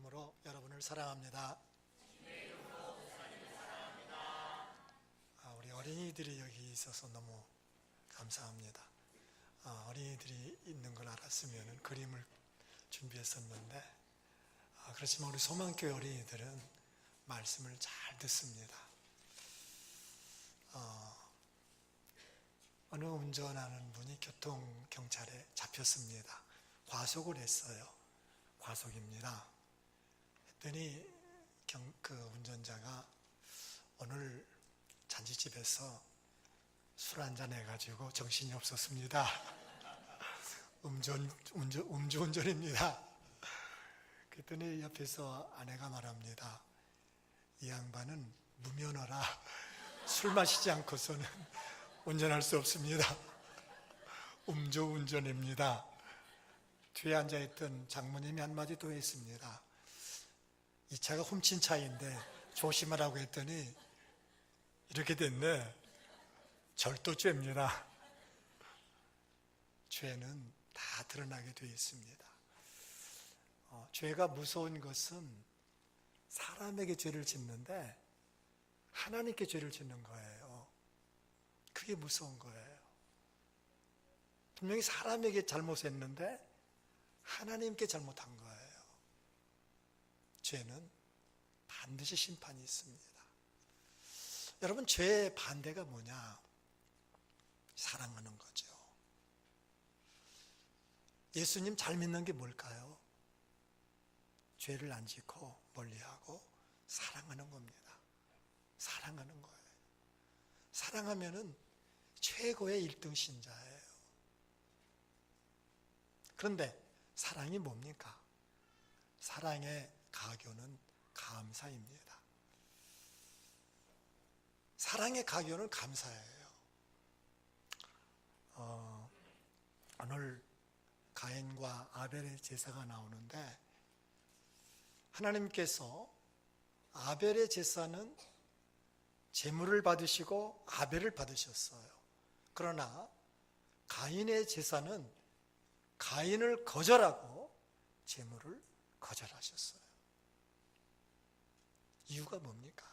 이름으로 여러분을 사랑합니다. 우리 어린이들이 여기 있어서 너무 감사합니다. 어린이들이 있는 걸 알았으면 그림을 준비했었는데 그렇지만 우리 소망교회 어린이들은 말씀을 잘 듣습니다. 어느 운전하는 분이 교통경찰에 잡혔습니다. 과속을 했어요. 과속입니다. 했더니 그 운전자가 오늘 잔치집에서 술 한잔 해가지고 정신이 없었습니다. 음주운전입니다. 그랬더니 옆에서 아내가 말합니다. 이 양반은 무면허라 술 마시지 않고서는 운전할 수 없습니다. 음주운전입니다. 뒤에 앉아있던 장모님이 한마디 더 했습니다. 이 차가 훔친 차인데 조심하라고 했더니 이렇게 됐네. 절도죄입니다. 죄는 다 드러나게 되어 있습니다. 죄가 무서운 것은 사람에게 죄를 짓는데 하나님께 죄를 짓는 거예요. 그게 무서운 거예요. 분명히 사람에게 잘못했는데 하나님께 잘못한 거예요. 죄는 반드시 심판이 있습니다. 여러분, 죄의 반대가 뭐냐? 사랑하는 거죠. 예수님 잘 믿는 게 뭘까요? 죄를 안 짓고 멀리하고 사랑하는 겁니다. 사랑하는 거예요. 사랑하면은 최고의 1등 신자예요. 그런데 사랑이 뭡니까? 사랑의 가교는 감사입니다. 사랑의 가교는 감사예요. 오늘 가인과 아벨의 제사가 나오는데 하나님께서 아벨의 제사는 제물을 받으시고 아벨을 받으셨어요. 그러나 가인의 제사는 가인을 거절하고 제물을 거절하셨어요. 이유가 뭡니까?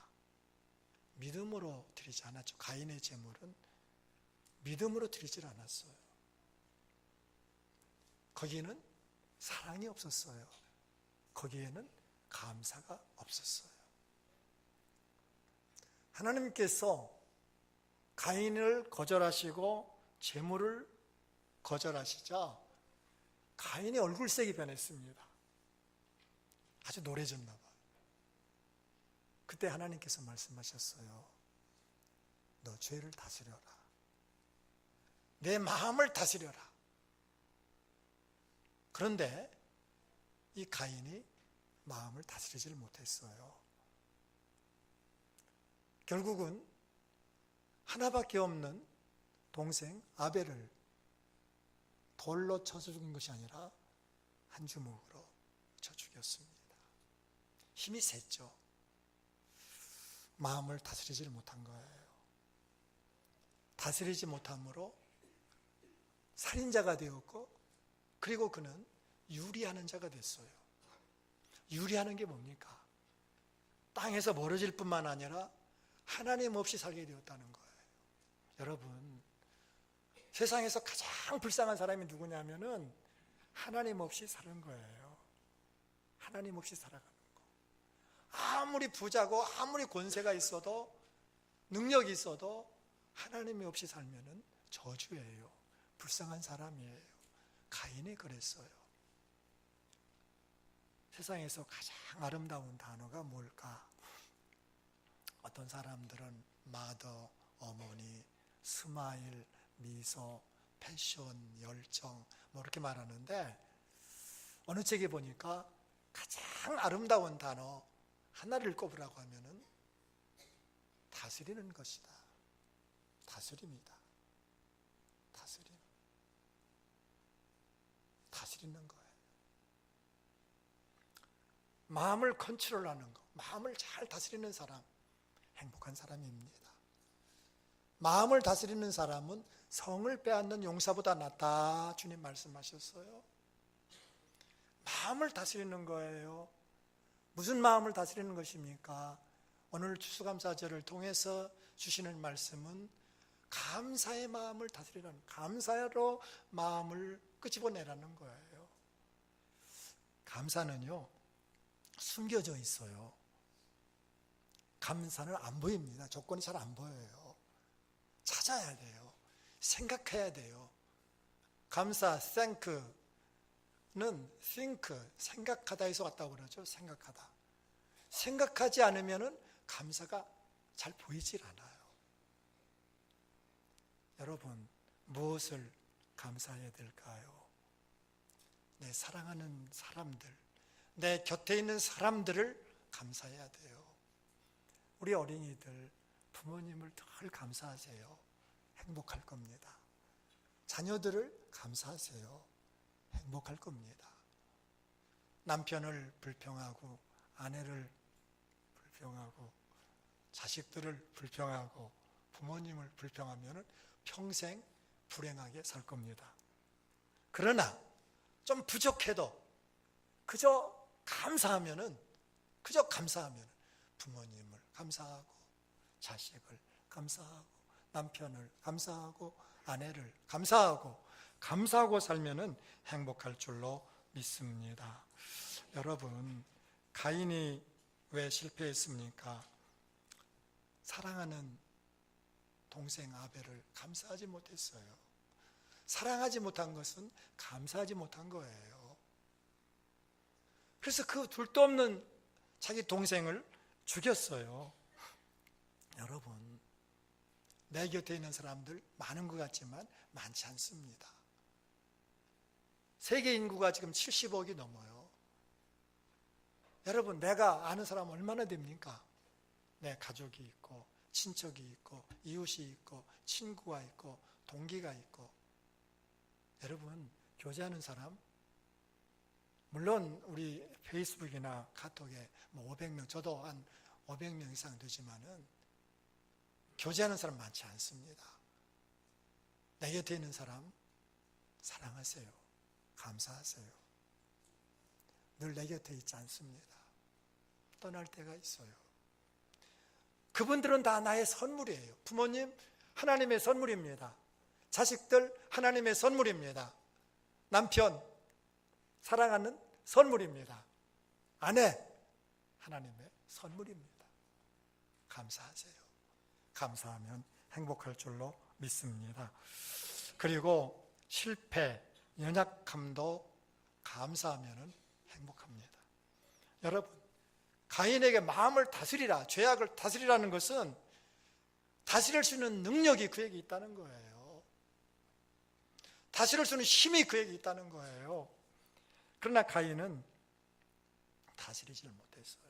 믿음으로 드리지 않았죠. 가인의 제물은 믿음으로 드리질 않았어요. 거기에는 사랑이 없었어요. 거기에는 감사가 없었어요. 하나님께서 가인을 거절하시고 제물을 거절하시자 가인의 얼굴색이 변했습니다. 아주 노래졌나 봐요. 그때 하나님께서 말씀하셨어요. 너 죄를 다스려라. 내 마음을 다스려라. 그런데 이 가인이 마음을 다스리질 못했어요. 결국은 하나밖에 없는 동생 아벨을 돌로 쳐 죽인 것이 아니라 한 주먹으로 쳐 죽였습니다. 힘이 셌죠. 마음을 다스리질 못한 거예요. 다스리지 못함으로 살인자가 되었고, 그리고 그는 유리하는 자가 됐어요. 유리하는 게 뭡니까? 땅에서 멀어질 뿐만 아니라 하나님 없이 살게 되었다는 거예요. 여러분, 세상에서 가장 불쌍한 사람이 누구냐면은 하나님 없이 사는 거예요. 하나님 없이 살아가는 거. 아무리 부자고 아무리 권세가 있어도 능력이 있어도 하나님이 없이 살면은 저주예요. 불쌍한 사람이에요. 가인이 그랬어요. 세상에서 가장 아름다운 단어가 뭘까? 어떤 사람들은 마더, 어머니, 스마일, 미소, 패션, 열정 뭐 이렇게 말하는데 어느 책에 보니까 가장 아름다운 단어 하나를 꼽으라고 하면은 다스리는 것이다. 다스립니다. 다스리는 거예요. 마음을 컨트롤하는 거, 마음을 잘 다스리는 사람, 행복한 사람입니다. 마음을 다스리는 사람은 성을 빼앗는 용사보다 낫다, 주님 말씀하셨어요. 마음을 다스리는 거예요. 무슨 마음을 다스리는 것입니까? 오늘 추수감사절을 통해서 주시는 말씀은 감사의 마음을 다스리라는, 감사로 마음을 끄집어내라는 거예요. 감사는요, 숨겨져 있어요. 감사는 안 보입니다. 조건이 잘 안 보여요. 찾아야 돼요. 생각해야 돼요. 감사, thank는 think, 생각하다에서 왔다고 그러죠. 생각하다. 생각하지 않으면 감사가 잘 보이질 않아요. 여러분, 무엇을 감사해야 될까요? 내 사랑하는 사람들, 내 곁에 있는 사람들을 감사해야 돼요. 우리 어린이들, 부모님을 늘 감사하세요. 행복할 겁니다. 자녀들을 감사하세요. 행복할 겁니다. 남편을 불평하고, 아내를 불평하고, 자식들을 불평하고, 부모님을 불평하면 평생 불행하게 살 겁니다. 그러나 좀 부족해도 그저 감사하면 부모님을 감사하고, 자식을 감사하고, 남편을 감사하고, 아내를 감사하고 살면은 행복할 줄로 믿습니다. 여러분, 가인이 왜 실패했습니까? 사랑하는 동생 아벨을 감사하지 못했어요. 사랑하지 못한 것은 감사하지 못한 거예요. 그래서 그 둘도 없는 자기 동생을 죽였어요. 여러분, 내 곁에 있는 사람들 많은 것 같지만 많지 않습니다. 세계 인구가 지금 70억이 넘어요. 여러분, 내가 아는 사람 얼마나 됩니까? 내 가족이 있고, 친척이 있고, 이웃이 있고, 친구가 있고, 동기가 있고. 여러분, 교제하는 사람, 물론 우리 페이스북이나 카톡에 500명, 저도 한 500명 이상 되지만은 교제하는 사람 많지 않습니다. 내 곁에 있는 사람 사랑하세요. 감사하세요. 늘 내 곁에 있지 않습니다. 떠날 때가 있어요. 그분들은 다 나의 선물이에요. 부모님, 하나님의 선물입니다. 자식들, 하나님의 선물입니다. 남편, 사랑하는 선물입니다. 아내, 하나님의 선물입니다. 감사하세요. 감사하면 행복할 줄로 믿습니다. 그리고 실패, 연약함도 감사하면 행복합니다. 여러분, 가인에게 마음을 다스리라, 죄악을 다스리라는 것은 다스릴 수 있는 능력이 그에게 있다는 거예요. 다스릴 수 있는 힘이 그에게 있다는 거예요. 그러나 가인은 다스리질 못했어요.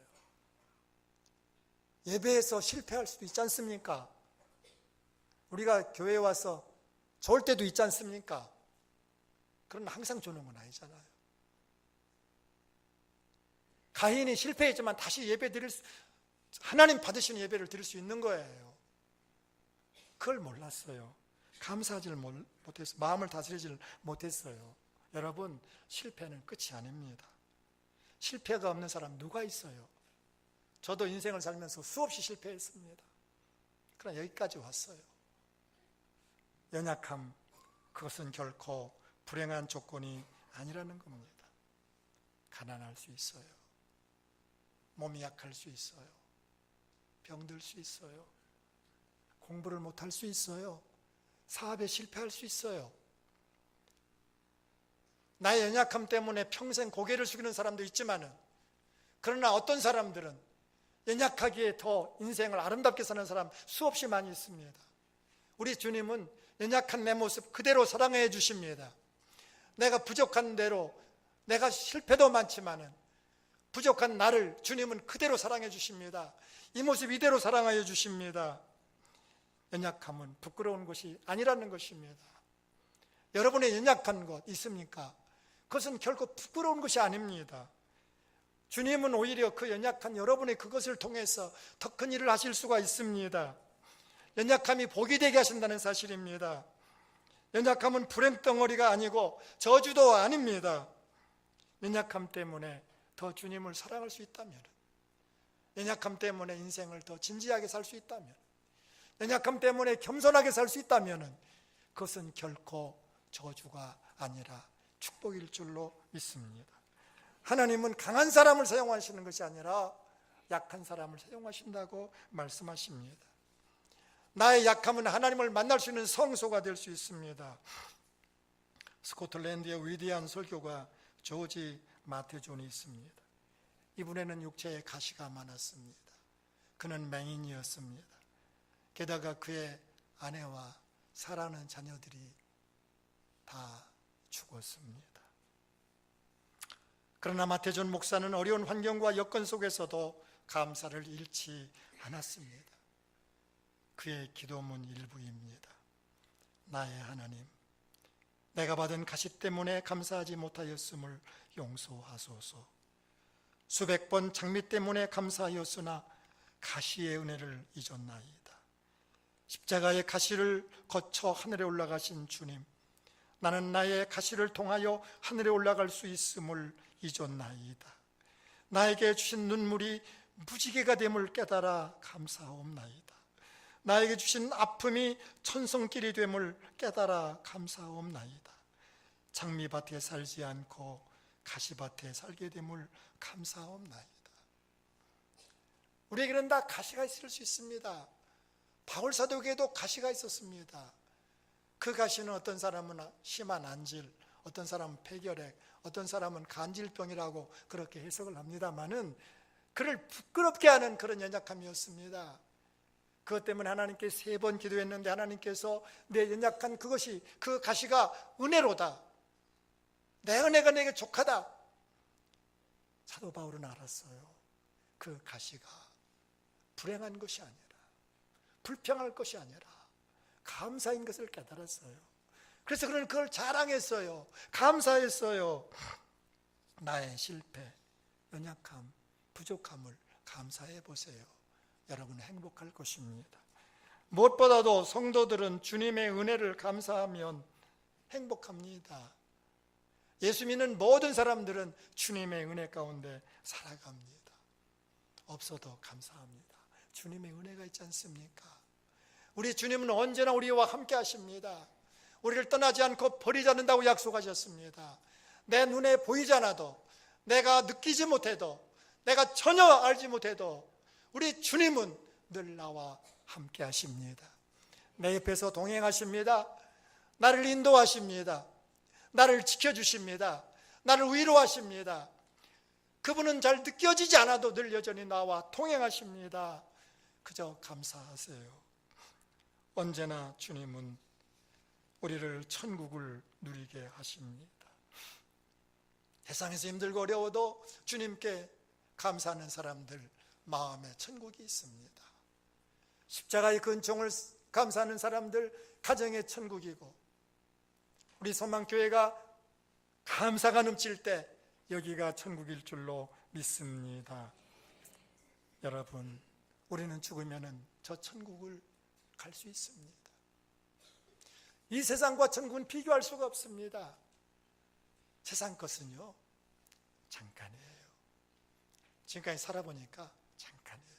예배에서 실패할 수도 있지 않습니까? 우리가 교회에 와서 좋을 때도 있지 않습니까? 그러나 항상 좋은 건 아니잖아요. 가인이 실패했지만 다시 예배 드릴 수, 하나님 받으시는 예배를 드릴 수 있는 거예요. 그걸 몰랐어요. 감사하지를 못했어요. 마음을 다스리질 못했어요. 여러분, 실패는 끝이 아닙니다. 실패가 없는 사람 누가 있어요? 저도 인생을 살면서 수없이 실패했습니다. 그러나 여기까지 왔어요. 연약함, 그것은 결코 불행한 조건이 아니라는 겁니다. 가난할 수 있어요. 몸이 약할 수 있어요. 병들 수 있어요. 공부를 못할 수 있어요. 사업에 실패할 수 있어요. 나의 연약함 때문에 평생 고개를 숙이는 사람도 있지만은, 그러나 어떤 사람들은 연약하기에 더 인생을 아름답게 사는 사람 수없이 많이 있습니다. 우리 주님은 연약한 내 모습 그대로 사랑해 주십니다. 내가 부족한 대로, 내가 실패도 많지만은 부족한 나를 주님은 그대로 사랑해 주십니다. 이 모습 이대로 사랑하여 주십니다. 연약함은 부끄러운 것이 아니라는 것입니다. 여러분의 연약한 것 있습니까? 그것은 결코 부끄러운 것이 아닙니다. 주님은 오히려 그 연약한 여러분의 그것을 통해서 더 큰 일을 하실 수가 있습니다. 연약함이 복이 되게 하신다는 사실입니다. 연약함은 불행덩어리가 아니고 저주도 아닙니다. 연약함 때문에 더 주님을 사랑할 수 있다면, 연약함 때문에 인생을 더 진지하게 살 수 있다면, 연약함 때문에 겸손하게 살 수 있다면 그것은 결코 저주가 아니라 축복일 줄로 믿습니다. 하나님은 강한 사람을 사용하시는 것이 아니라 약한 사람을 사용하신다고 말씀하십니다. 나의 약함은 하나님을 만날 수 있는 성소가 될 수 있습니다. 스코틀랜드의 위대한 설교가 조지 마테존이 있습니다. 이분에는 육체에 가시가 많았습니다. 그는 맹인이었습니다. 게다가 그의 아내와 사랑하는 자녀들이 다 죽었습니다. 그러나 마테존 목사는 어려운 환경과 여건 속에서도 감사를 잃지 않았습니다. 그의 기도문 일부입니다. 나의 하나님, 내가 받은 가시 때문에 감사하지 못하였음을 용서하소서. 수백 번 장미 때문에 감사하였으나 가시의 은혜를 잊었나이다. 십자가의 가시를 거쳐 하늘에 올라가신 주님, 나는 나의 가시를 통하여 하늘에 올라갈 수 있음을 잊었나이다. 나에게 주신 눈물이 무지개가 됨을 깨달아 감사하옵나이다. 나에게 주신 아픔이 천성길이 됨을 깨달아 감사하옵나이다. 장미밭에 살지 않고 가시밭에 살게 됨을 감사하옵나이다. 우리에게는 다 가시가 있을 수 있습니다. 바울 사도에게도 가시가 있었습니다. 그 가시는 어떤 사람은 심한 안질, 어떤 사람은 폐결핵, 어떤 사람은 간질병이라고 그렇게 해석을 합니다마는 그를 부끄럽게 하는 그런 연약함이었습니다. 그것 때문에 하나님께 3번 기도했는데 하나님께서 내 연약한 그것이, 그 가시가 은혜로다, 내 은혜가 내게 족하다. 사도 바울은 알았어요. 그 가시가 불행한 것이 아니라, 불평할 것이 아니라 감사인 것을 깨달았어요. 그래서 그는 그걸 자랑했어요. 감사했어요. 나의 실패, 연약함, 부족함을 감사해 보세요. 여러분 행복할 것입니다. 무엇보다도 성도들은 주님의 은혜를 감사하면 행복합니다. 예수 믿는 모든 사람들은 주님의 은혜 가운데 살아갑니다. 없어도 감사합니다. 주님의 은혜가 있지 않습니까? 우리 주님은 언제나 우리와 함께 하십니다. 우리를 떠나지 않고 버리지 않는다고 약속하셨습니다. 내 눈에 보이지 않아도, 내가 느끼지 못해도, 내가 전혀 알지 못해도 우리 주님은 늘 나와 함께 하십니다. 내 옆에서 동행하십니다. 나를 인도하십니다. 나를 지켜주십니다. 나를 위로하십니다. 그분은 잘 느껴지지 않아도 늘 여전히 나와 동행하십니다. 그저 감사하세요. 언제나 주님은 우리를 천국을 누리게 하십니다. 세상에서 힘들고 어려워도 주님께 감사하는 사람들 마음에 천국이 있습니다. 십자가의 근총을 감사하는 사람들 가정의 천국이고, 우리 소망교회가 감사가 넘칠 때 여기가 천국일 줄로 믿습니다. 여러분, 우리는 죽으면 저 천국을 갈 수 있습니다. 이 세상과 천국은 비교할 수가 없습니다. 세상 것은요, 잠깐이에요. 지금까지 살아보니까 잠깐이에요.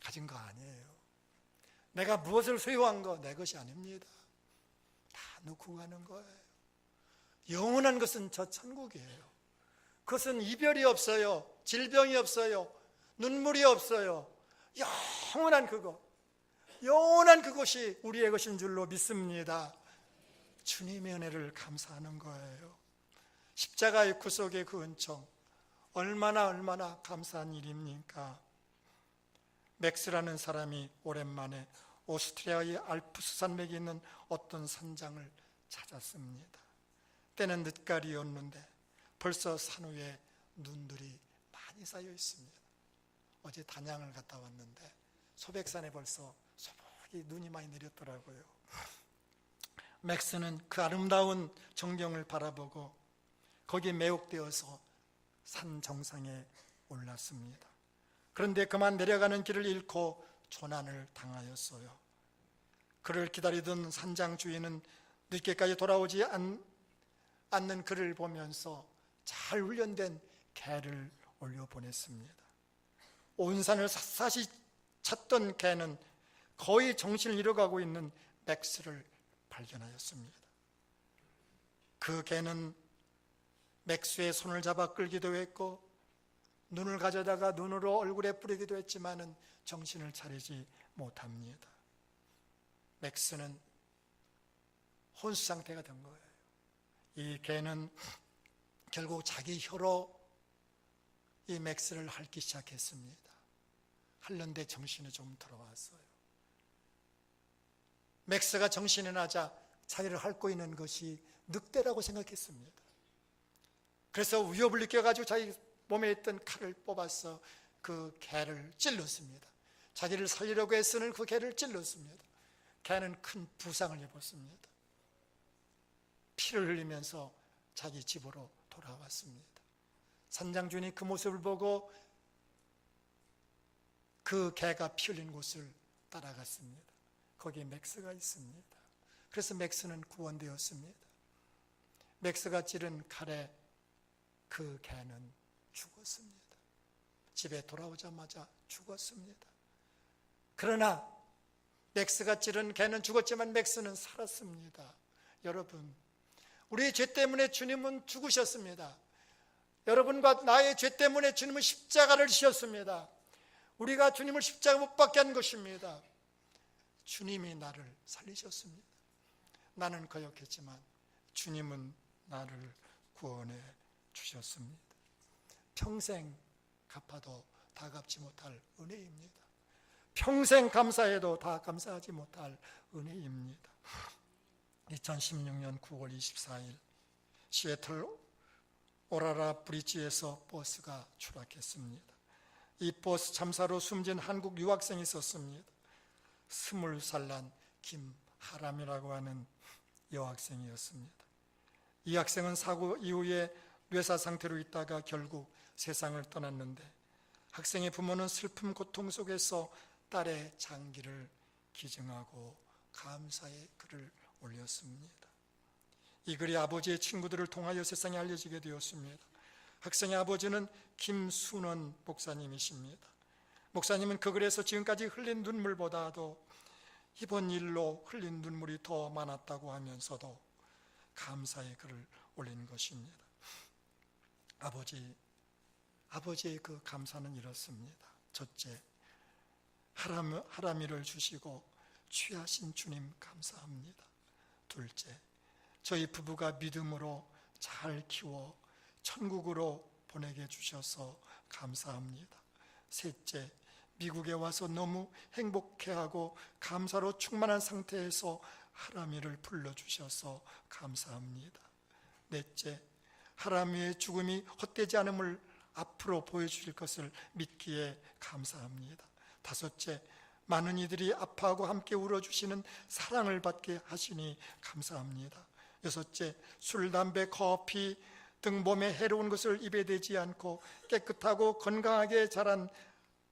가진 거 아니에요. 내가 무엇을 소유한 거 내 것이 아닙니다. 다 놓고 가는 거예요. 영원한 것은 저 천국이에요. 그것은 이별이 없어요. 질병이 없어요. 눈물이 없어요. 영원한 그것이 우리의 것인 줄로 믿습니다. 주님의 은혜를 감사하는 거예요. 십자가의 구속의 그 은총, 얼마나 감사한 일입니까? 맥스라는 사람이 오랜만에 오스트리아의 알프스 산맥에 있는 어떤 산장을 찾았습니다. 때는 늦가을이었는데 벌써 산 위에 눈들이 많이 쌓여 있습니다. 어제 단양을 갔다 왔는데 소백산에 벌써 소복이 눈이 많이 내렸더라고요. 맥스는 그 아름다운 전경을 바라보고 거기에 매혹되어서 산 정상에 올랐습니다. 그런데 그만 내려가는 길을 잃고 조난을 당하였어요. 그를 기다리던 산장 주인은 늦게까지 돌아오지 않는 그를 보면서 잘 훈련된 개를 올려보냈습니다. 온 산을 샅샅이 찾던 개는 거의 정신을 잃어가고 있는 맥스를 발견하였습니다. 그 개는 맥스의 손을 잡아 끌기도 했고 눈을 가져다가 눈으로 얼굴에 뿌리기도 했지만은 정신을 차리지 못합니다. 맥스는 혼수 상태가 된 거예요. 이 개는 결국 자기 혀로 이 맥스를 핥기 시작했습니다. 핥는데 정신이 좀 들어왔어요. 맥스가 정신이 나자 자기를 핥고 있는 것이 늑대라고 생각했습니다. 그래서 위협을 느껴가지고 자기 몸에 있던 칼을 뽑아서 그 개를 찔렀습니다. 자기를 살리려고 애쓰는 그 개를 찔렀습니다. 개는 큰 부상을 입었습니다. 피를 흘리면서 자기 집으로 돌아왔습니다. 산장주인이 그 모습을 보고 그 개가 피 흘린 곳을 따라갔습니다. 거기에 맥스가 있습니다. 그래서 맥스는 구원되었습니다. 맥스가 찌른 칼에 그 개는 죽었습니다. 집에 돌아오자마자 죽었습니다. 그러나 맥스가 찌른 개는 죽었지만 맥스는 살았습니다. 여러분, 우리의 죄 때문에 주님은 죽으셨습니다. 여러분과 나의 죄 때문에 주님은 십자가를 지셨습니다. 우리가 주님을 십자가 못 박게 한 것입니다. 주님이 나를 살리셨습니다. 나는 거역했지만 주님은 나를 구원해 주셨습니다. 평생 갚아도 다 갚지 못할 은혜입니다. 평생 감사해도 다 감사하지 못할 은혜입니다. 2016년 9월 24일 시애틀 오라라 브리지에서 버스가 추락했습니다. 이 버스 참사로 숨진 한국 유학생이 있었습니다. 20살 난 김하람이라고 하는 여학생이었습니다. 이 학생은 사고 이후에 뇌사 상태로 있다가 결국 세상을 떠났는데 학생의 부모는 슬픔 고통 속에서 딸의 장기를 기증하고 감사의 글을 올렸습니다. 이 글이 아버지의 친구들을 통하여 세상에 알려지게 되었습니다. 학생의 아버지는 김순원 목사님이십니다. 목사님은 그 글에서 지금까지 흘린 눈물보다도 이번 일로 흘린 눈물이 더 많았다고 하면서도 감사의 글을 올린 것입니다. 아버지의 그 감사는 이렇습니다. 첫째, 하람이를 주시고 취하신 주님 감사합니다. 둘째, 저희 부부가 믿음으로 잘 키워 천국으로 보내게 주셔서 감사합니다. 셋째, 미국에 와서 너무 행복해하고 감사로 충만한 상태에서 하람이를 불러주셔서 감사합니다. 넷째, 하람이의 죽음이 헛되지 않음을 앞으로 보여주실 것을 믿기에 감사합니다. 다섯째, 많은 이들이 아파하고 함께 울어주시는 사랑을 받게 하시니 감사합니다. 여섯째, 술, 담배, 커피 등 몸에 해로운 것을 입에 대지 않고 깨끗하고 건강하게 자란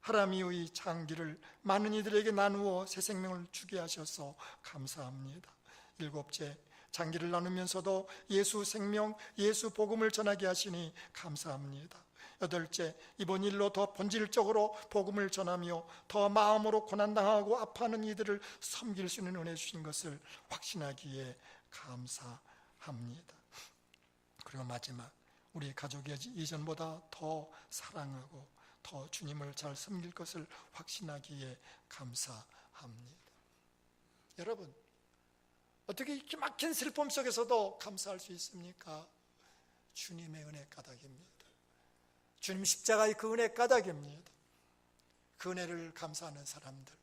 하람이의 장기를 많은 이들에게 나누어 새 생명을 주게 하셔서 감사합니다. 일곱째, 장기를 나누면서도 예수 생명, 예수 복음을 전하게 하시니 감사합니다. 여덟째, 이번 일로 더 본질적으로 복음을 전하며 더 마음으로 고난당하고 아파하는 이들을 섬길 수 있는 은혜 주신 것을 확신하기에 감사합니다. 그리고 마지막, 우리 가족이 이전보다 더 사랑하고 더 주님을 잘 섬길 것을 확신하기에 감사합니다. 여러분, 어떻게 이렇게 막힌 슬픔 속에서도 감사할 수 있습니까? 주님의 은혜 까닭입니다. 주님 십자가의 그 은혜 까닭입니다. 그 은혜를 감사하는 사람들,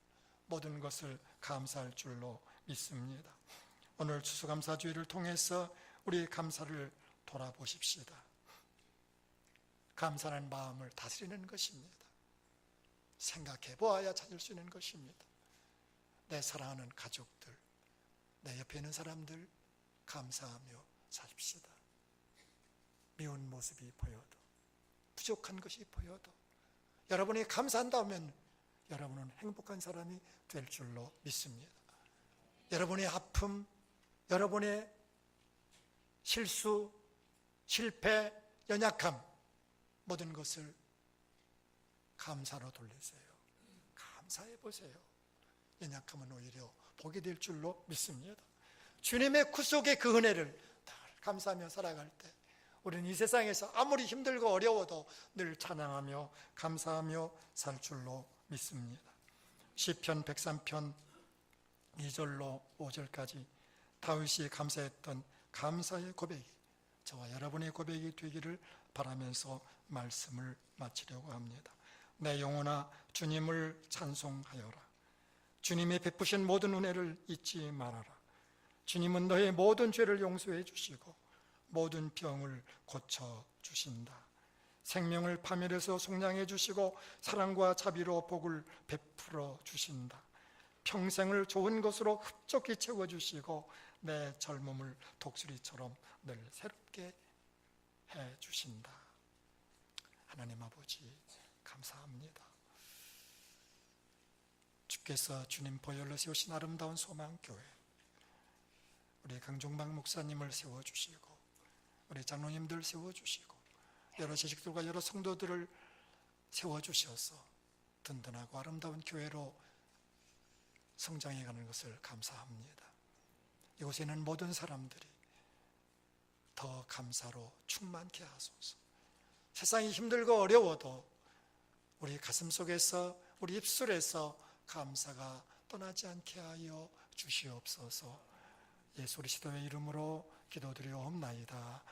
모든 것을 감사할 줄로 믿습니다. 오늘 추수감사주의를 통해서 우리 감사를 돌아보십시다. 감사하는 마음을 다스리는 것입니다. 생각해 보아야 찾을 수 있는 것입니다. 내 사랑하는 가족들, 내 옆에 있는 사람들 감사하며 사십시다. 미운 모습이 보여도, 부족한 것이 보여도 여러분이 감사한다면 여러분은 행복한 사람이 될 줄로 믿습니다. 여러분의 아픔, 여러분의 실수, 실패, 연약함, 모든 것을 감사로 돌리세요. 감사해 보세요. 연약하면 오히려 복이 될 줄로 믿습니다. 주님의 구속의 그 은혜를 늘 감사하며 살아갈 때 우리는 이 세상에서 아무리 힘들고 어려워도 늘 찬양하며 감사하며 살 줄로 믿습니다. 시편 103편 2절로 5절까지 다윗이 감사했던 감사의 고백이 저와 여러분의 고백이 되기를 바라면서 말씀을 마치려고 합니다. 내 영혼아 주님을 찬송하여라. 주님이 베푸신 모든 은혜를 잊지 말아라. 주님은 너의 모든 죄를 용서해 주시고 모든 병을 고쳐 주신다. 생명을 파멸해서 속량해 주시고 사랑과 자비로 복을 베풀어 주신다. 평생을 좋은 것으로 흡족히 채워주시고 내 젊음을 독수리처럼 늘 새롭게 해주신다. 하나님 아버지 감사합니다. 주께서 주님 보혈로 세우신 아름다운 소망교회, 우리 강종박 목사님을 세워주시고 우리 장로님들 세워주시고 여러 지식들과 여러 성도들을 세워주셔서 든든하고 아름다운 교회로 성장해가는 것을 감사합니다. 이곳에는 모든 사람들이 더 감사로 충만케 하소서. 세상이 힘들고 어려워도 우리 가슴 속에서 우리 입술에서 감사가 떠나지 않게 하여 주시옵소서. 예수 그리스도의 이름으로 기도드리옵나이다.